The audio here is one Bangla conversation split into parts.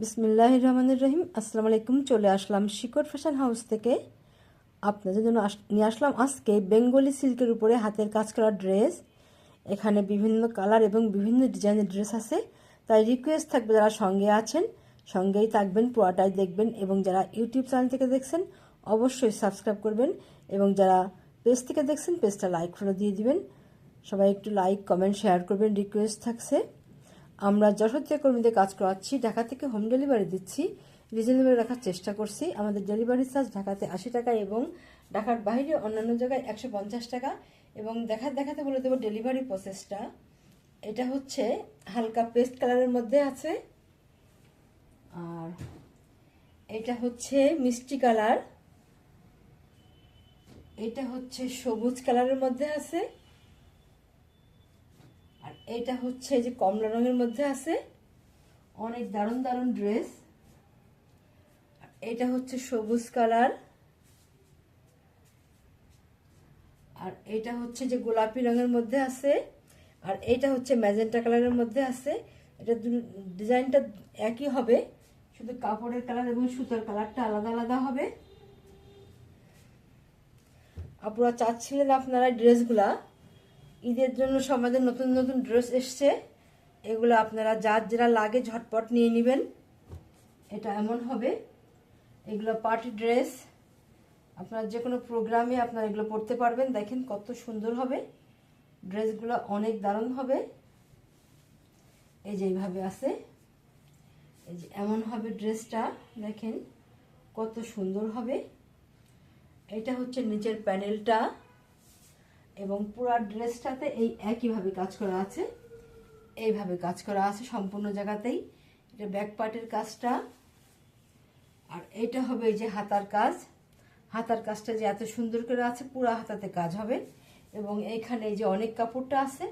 বিসমিল্লাহির রহমানির রহিম। আসসালামু আলাইকুম। চলে আসলাম শিকড় ফ্যাশন হাউস থেকে। আপনাদের জন্য নিয়ে আসলাম আজকে বেঙ্গলি সিল্কের উপরে হাতের কাজ করা ড্রেস। এখানে বিভিন্ন কালার এবং বিভিন্ন ডিজাইনের ড্রেস আছে, তাই রিকোয়েস্ট থাকবে যারা সঙ্গে আছেন সঙ্গেই থাকবেন, পুরোটাই দেখবেন। এবং যারা ইউটিউব চ্যানেল থেকে দেখছেন অবশ্যই সাবস্ক্রাইব করবেন, এবং যারা পেজ থেকে দেখছেন পেজটা লাইক ফলো দিয়ে দিবেন। সবাই একটু লাইক কমেন্ট শেয়ার করবেন, রিকোয়েস্ট থাকছে। আমরা যশোর থেকে কর্মীদের কাজ করাচ্ছি, ঢাকা থেকে হোম ডেলিভারি দিচ্ছি, রিজনেবল রাখার চেষ্টা করছি। আমাদের ডেলিভারি চার্জ ঢাকাতে 80 টাকা এবং ঢাকার বাইরে অন্যান্য জায়গায় 150 টাকা। এবং দেখাতে বলে দেবো ডেলিভারি প্রসেসটা। এটা হচ্ছে হালকা পেস্ট কালারের মধ্যে আছে, আর এটা হচ্ছে মিষ্টি কালার, এটা হচ্ছে সবুজ কালারের মধ্যে আছে, আর এটা হচ্ছে যে কমলা রঙের মধ্যে আছে। অনেক দারুণ দারুণ ড্রেস। এটা হচ্ছে সবুজ কালার, আর এটা হচ্ছে যে গোলাপি রঙের মধ্যে আছে, আর এটা হচ্ছে ম্যাজেন্টা কালারের মধ্যে আছে। এটা ডিজাইনটা একই হবে, শুধু কাপড়ের কালার এবং সুতার কালারটা আলাদা আলাদা হবে। আপনারা চাচ্ছিলেন আপনারা ড্রেসগুলা ঈদের জন্য সমাজে নতুন নতুন ড্রেস এসছে, এগুলো আপনারা যার যেটা লাগে ঝটপট নিয়ে নেবেন। এটা এমন হবে, এগুলো পার্টি ড্রেস, আপনারা যে কোনো প্রোগ্রামে আপনারা এগুলো পরতে পারবেন। দেখেন কত সুন্দর হবে ড্রেসগুলো, অনেক দারুণ হবে। এই যে এইভাবে আছে, এই যে এমন হবে ড্রেসটা, দেখেন কত সুন্দর হবে। এটা হচ্ছে নিচের প্যানেলটা, এবং পুরো ড্রেসটাতে এই একইভাবে কাজ করা আছে, এইভাবে কাজ করা আছে সম্পূর্ণ জায়গাতেই। এটা ব্যাক পার্টের কাজটা, আর এটা হবে এই যে হাতার কাজ। হাতার কাজটা যে এত সুন্দর করে আছে, পুরো হাতাতে কাজ হবে। এবং এইখানে এই যে অনেক কাপড়টা আছে,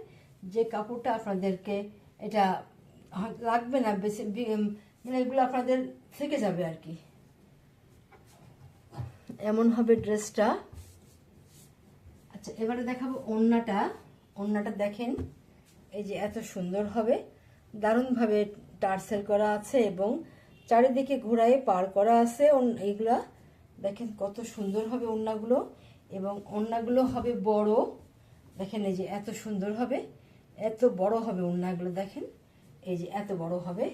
যে কাপড়টা আপনাদেরকে এটা লাগবে না বেশি, মানে এগুলো আপনাদের থেকে যাবে আর কি। এমন হবে ড্রেসটা। আচ্ছা, এবারে দেখাবো ওড়নাটা। ওড়নাটা দেখেন এই যে এত সুন্দর হবে, দারুণভাবে টার্সেল করা আছে এবং চারিদিকে ঘোরায় পার করা আছে। এইগুলা দেখেন কত সুন্দর হবে ওড়নাগুলো, এবং ওড়নাগুলো হবে বড়। দেখেন এই যে এত সুন্দর হবে, এত বড় হবে ওড়নাগুলো। দেখেন এই যে এত বড় হবে,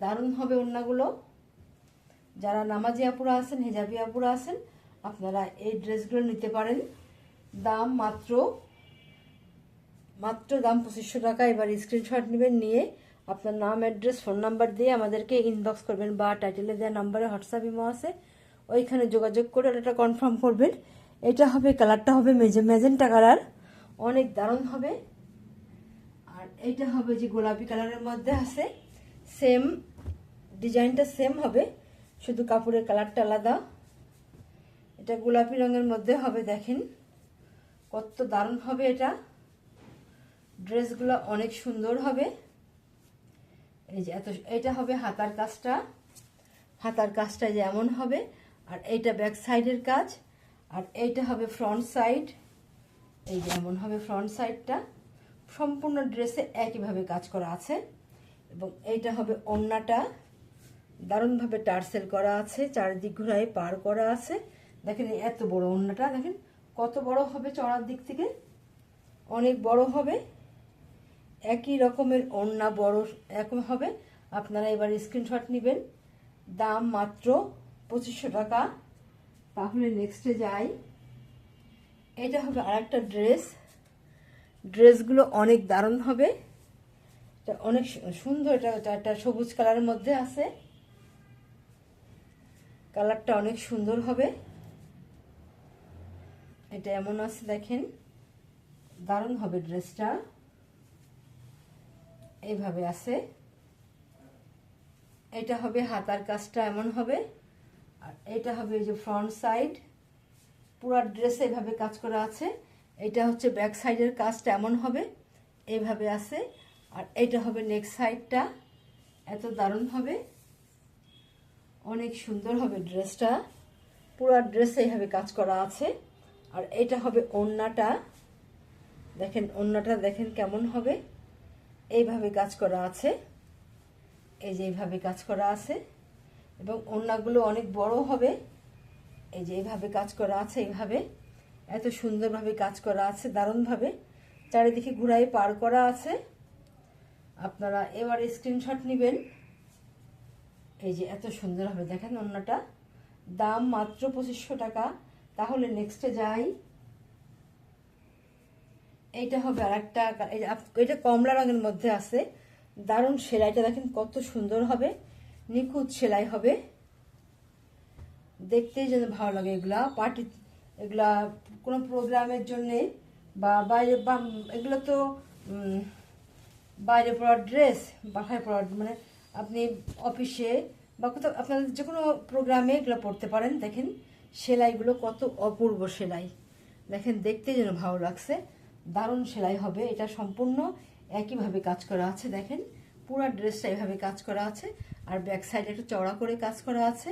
দারুণ হবে ওড়নাগুলো। যারা নামাজি আপুরা আছেন, হেজাবি আপুরা আছেন, আপনারা এই ড্রেসগুলো নিতে পারেন। দাম মাত্র দাম 2500 টাকা। এবার স্ক্রিনশট নেবেন, নিয়ে আপনার নাম, অ্যাড্রেস, ফোন নাম্বার দিয়ে আমাদেরকে ইনবক্স করবেন, বা টাইটেলে দেওয়া নাম্বারে হোয়াটসঅ্যাপ ইমো আছে, ওইখানে যোগাযোগ করে এটা কনফার্ম করবেন। এটা হবে, কালারটা হবে ম্যাজেন্টা কালার, অনেক দারুণ হবে। আর এইটা হবে যে গোলাপি কালারের মধ্যে আছে, সেম ডিজাইনটা সেম হবে, শুধু কাপড়ের কালারটা আলাদা। এটা গোলাপি রঙের মধ্যে হবে, দেখেন কত দারুণ হবে। এটা ড্রেসগুলো অনেক সুন্দর হবে। এই যে এটা হবে হাতার কাজটা। হাতার কাজটা যেমন হবে, আর এইটা ব্যাক সাইডের কাজ, আর এইটা হবে ফ্রন্ট সাইড। এই যে এমন হবে ফ্রন্ট সাইডটা। সম্পূর্ণ ড্রেসে একইভাবে কাজ করা আছে। এবং এইটা হবে ওড়নাটা, দারুণভাবে টার্সেল করা আছে, চারিদিক ঘোরায় পার করা আছে। দেখেন এত বড় ওড়নাটা, দেখেন কত বড় হবে, চড়ার দিক থেকে অনেক বড় হবে। একই রকমের ওড়না বড় এরকম হবে। আপনারা এবার স্ক্রিনশট নেবেন। দাম মাত্র 2500 টাকা। তাহলে নেক্সটে যাই। এটা হবে আরেকটা ড্রেস। ড্রেসগুলো অনেক দারুণ হবে, এটা অনেক সুন্দর। এটা একটা সবুজ কালারের মধ্যে আছে, কালারটা অনেক সুন্দর হবে। এটা এমন আছে, দেখেন দারুণ হবে ড্রেসটা, এইভাবে আছে। এটা হবে হাতার কাজটা এমন হবে, আর এটা হবে এই যে ফ্রন্ট সাইড। পুরো ড্রেসে এভাবে কাজ করা আছে। এটা হচ্ছে ব্যাক সাইডের কাজটা এমন হবে, এইভাবে আছে। আর এটা হবে নেক সাইডটা, এত দারুণ হবে, অনেক সুন্দর হবে ড্রেসটা। পুরো ড্রেসে এইভাবে কাজ করা আছে। আর এটা হবে ওড়নাটা, দেখেন ওড়নাটা দেখেন কেমন হবে, এইভাবে কাজ করা আছে। এই যে এইভাবে কাজ করা আছে এবং ওড়নাগুলো অনেক বড় হবে। এই যে এইভাবে কাজ করা আছে, এইভাবে এত সুন্দরভাবে কাজ করা আছে, দারুণভাবে চারিদিকে ঘুরাই পার করা আছে। আপনারা এবার স্ক্রিনশট নেবেন। এই যে এত সুন্দর হবে, দেখেন ওড়নাটা, দাম মাত্র 2500 টাকা। তাহলে নেক্সটে যাই। এইটা হবে আর একটা, এটা কমলা রঙের মধ্যে আছে, দারুণ সেলাইটা দেখেন কত সুন্দর হবে, নিখুঁত সেলাই হবে, দেখতেই যেন ভালো লাগে। এগুলা পার্টি, এগুলা কোনো প্রোগ্রামের জন্যে বা বাইরে, বা এগুলো তো বাইরে পরার ড্রেস, বাসায় পরার, মানে আপনি অফিসে বা কোথাও আপনাদের যে কোনো প্রোগ্রামে এগুলো পরতে পারেন। দেখেন সেলাইগুলো কত অপূর্ব সেলাই, দেখেন দেখতে যেন ভালো লাগছে, দারুণ সেলাই হবে। এটা সম্পূর্ণ একইভাবে কাজ করা আছে, দেখেন পুরো ড্রেসটা এইভাবে কাজ করা আছে, আর ব্যাক সাইডে একটু চওড়া করে কাজ করা আছে,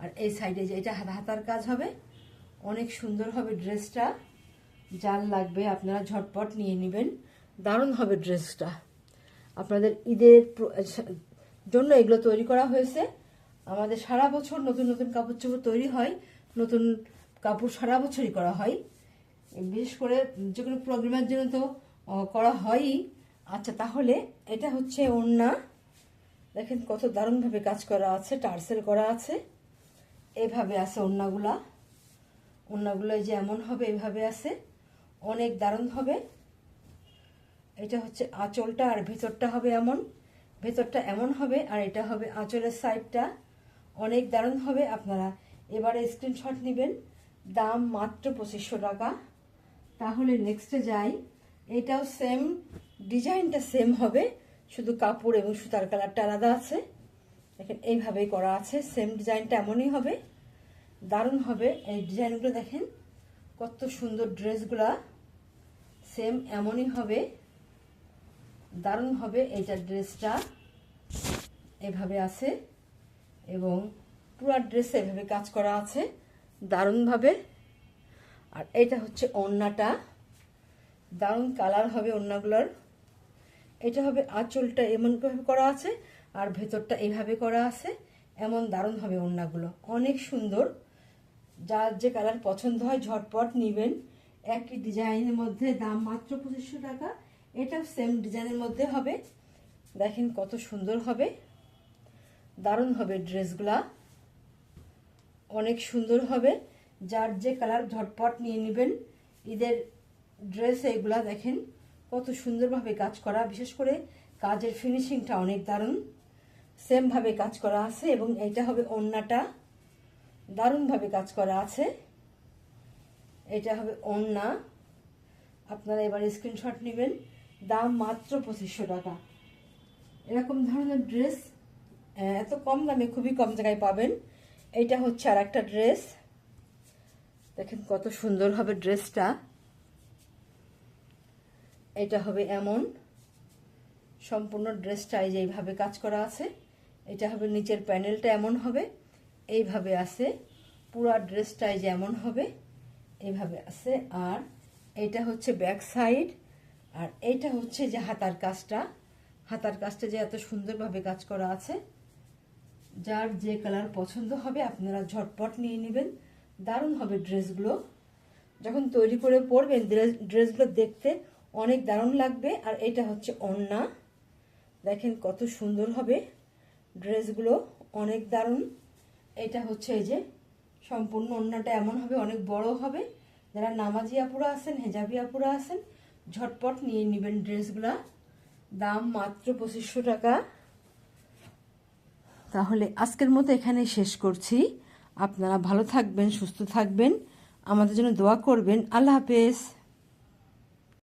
আর এই সাইডে যে এটা হাতার কাজ হবে, অনেক সুন্দর হবে ড্রেসটা। যার লাগবে আপনারা ঝটপট নিয়ে নেবেন, দারুণ হবে ড্রেসটা। আপনাদের ঈদের জন্য এগুলো তৈরি করা হয়েছে। আমাদের সারা বছর নতুন নতুন কাপড় চোপড় তৈরি হয়, নতুন কাপড় সারা বছরই করা হয়, বিশেষ করে যে কোনো প্রোগ্রামের জন্য তো করা হয়ই। আচ্ছা, তাহলে এটা হচ্ছে ওড়না, দেখেন কত দারুণভাবে কাজ করা আছে, টার্সেল করা আছে, এইভাবে আছে ওড়নাগুলো এই যে এমন হবে, এইভাবে আছে, অনেক দারুণ হবে। এটা হচ্ছে আঁচলটা, আর ভেতরটা হবে এমন, ভেতরটা এমন হবে, আর এটা হবে আঁচলের সাইডটা, অনেক দারুণ হবে। আপনারা এবারে স্ক্রিনশট নেবেন, দাম মাত্র 2500 টাকা। তাহলে নেক্সটে যাই। এটাও সেম, ডিজাইনটা সেম হবে, শুধু কাপড় এবং সুতার কালারটা আলাদা আছে। দেখেন এইভাবেই করা আছে, সেম ডিজাইনটা এমনই হবে, দারুণ হবে। এই ডিজাইনগুলো দেখেন কত সুন্দর, ড্রেসগুলা সেম এমনই হবে, দারুণ হবে। এইটার ড্রেসটা এভাবে আছে এবং পুরো ড্রেসে এভাবে কাজ করা আছে দারুণভাবে। আর এটা হচ্ছে ওড়নাটা, দারুণ কালার হবে ওড়নাগুলোর। এটা হবে আঁচলটা এমনভাবে করা আছে, আর ভেতরটা এইভাবে করা আছে, এমন দারুণ হবে ওড়নাগুলো, অনেক সুন্দর। যার যে কালার পছন্দ হয় ঝটপট নেবেন। একই ডিজাইনের মধ্যে, দাম মাত্র 2500 টাকা। এটাও সেম ডিজাইনের মধ্যে হবে, দেখেন কত সুন্দর হবে, দারুণ হবে ড্রেসগুলা, অনেক সুন্দর হবে। যার যে কালার ঝটপট নিয়ে নেবেন। ঈদের ড্রেস এগুলা দেখেন কত সুন্দরভাবে কাজ করা, বিশেষ করে কাজের ফিনিশিংটা অনেক দারুণ, সেমভাবে কাজ করা আছে। এবং এইটা হবে ওড়নাটা, দারুণভাবে কাজ করা আছে, এটা হবে ওড়না। আপনারা এবার স্ক্রিনশট নেবেন, দাম মাত্র 2500 টাকা। এরকম ধরনের ড্রেস এত কম দামে খুবই কম জায়গায় পাবেন। এইটা হচ্ছে আর একটা ড্রেস, দেখেন কত সুন্দর হবে ড্রেসটা। এটা হবে এমন, সম্পূর্ণ ড্রেসটা এই যে এইভাবে কাজ করা আছে। এটা হবে নিচের প্যানেলটা এমন হবে, এইভাবে আছে, পুরা ড্রেসটা এই যে এমন হবে, এইভাবে আছে। আর এইটা হচ্ছে ব্যাক সাইড, আর এইটা হচ্ছে যে হাতার কাজটা, হাতার কাজটা যে এত সুন্দরভাবে কাজ করা আছে। যার যে কালার পছন্দ হবে আপনারা ঝটপট নিয়ে নেবেন, দারুণ হবে ড্রেসগুলো। যখন তৈরি করে পরবেন ড্রেসগুলো দেখতে অনেক দারুণ লাগবে। আর এটা হচ্ছে ওড়না, দেখেন কত সুন্দর হবে ড্রেসগুলো, অনেক দারুণ। এটা হচ্ছে এই যে সম্পূর্ণ ওড়নাটা এমন হবে, অনেক বড় হবে। যারা নামাজি আপুরা আছেন, হেজাবি আপুরা আছেন, ঝটপট নিয়ে নেবেন ড্রেসগুলা, দাম মাত্র 2500 টাকা। তাহলে আজকের মতো এখানে শেষ করছি। আপনারা ভালো থাকবেন, সুস্থ থাকবেন, আমাদের জন্য দোয়া করবেন। আল্লাহ হাফেজ।